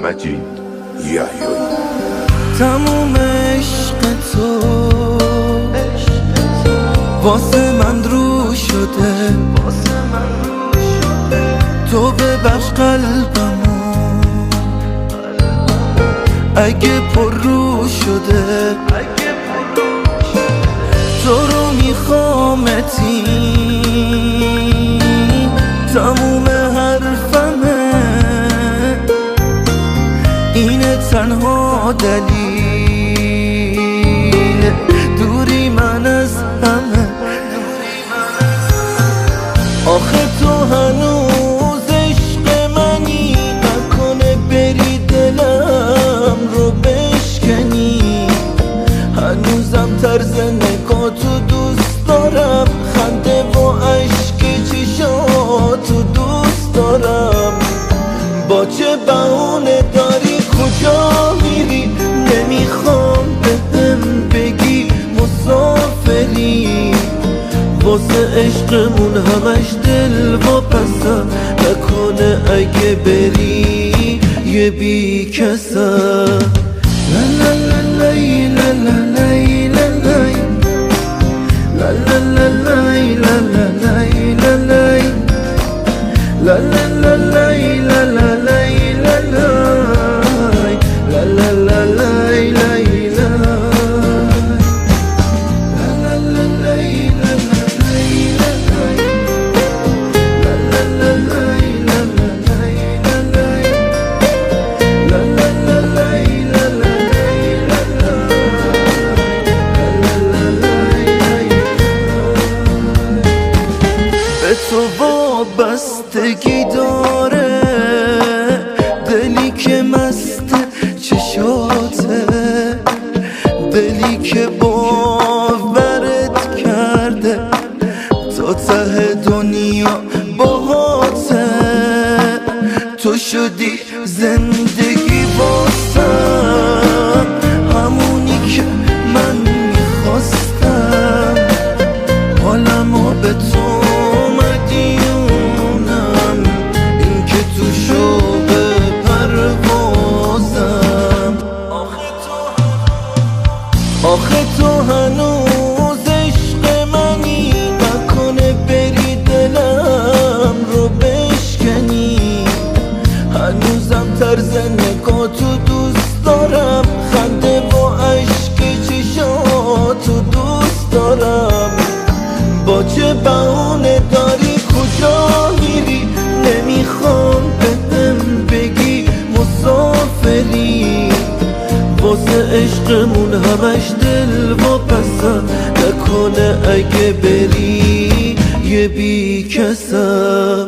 مجید یحیایی. تموم عشق تو واسه من رو شده، تو ببخش قلبمو اگه پر رو شده، تو رو میخوامتی تموم حرفمه، اینه تنها دلیل دوری من از همه. آخه تو هنوز عشق منی، نکنه بری دلم رو بشکنی، هنوزم طرز نگاتو دوست دارم، خنده و عشق چشاتو دوست دارم. با چه بهونه داری کجا میری، نمیخوام بهم بگی مسافری، واسه عشقمون همش دل واپسم، نکنه اگه بری یه بی کسم. لا لا لا لای لا لا لای لا لای لا لا لا لای لا لا لای لا لای لا لا لا لای لا لا لای لا لای لا لا لا لای لای تو وابستگی داره، دلی که مست چشاته، دلی که باورت کرده تا ته دنیا باهاته، تو شدی زندگی واسم، همونی که من میخواستم، حالمو به تو آخه تو هنوز عشق منی، نکنه بری دلم رو بشکنی، هنوزم طرز نگاتو دوست دارم، خنده و عشق چشاتو دوست دارم. با چه بهونه داری کجا میری، نمیخوام بهم بگی مسافری، واسه عشقمون همش دل واپسم، نکنه اگه بری یه بی کسم.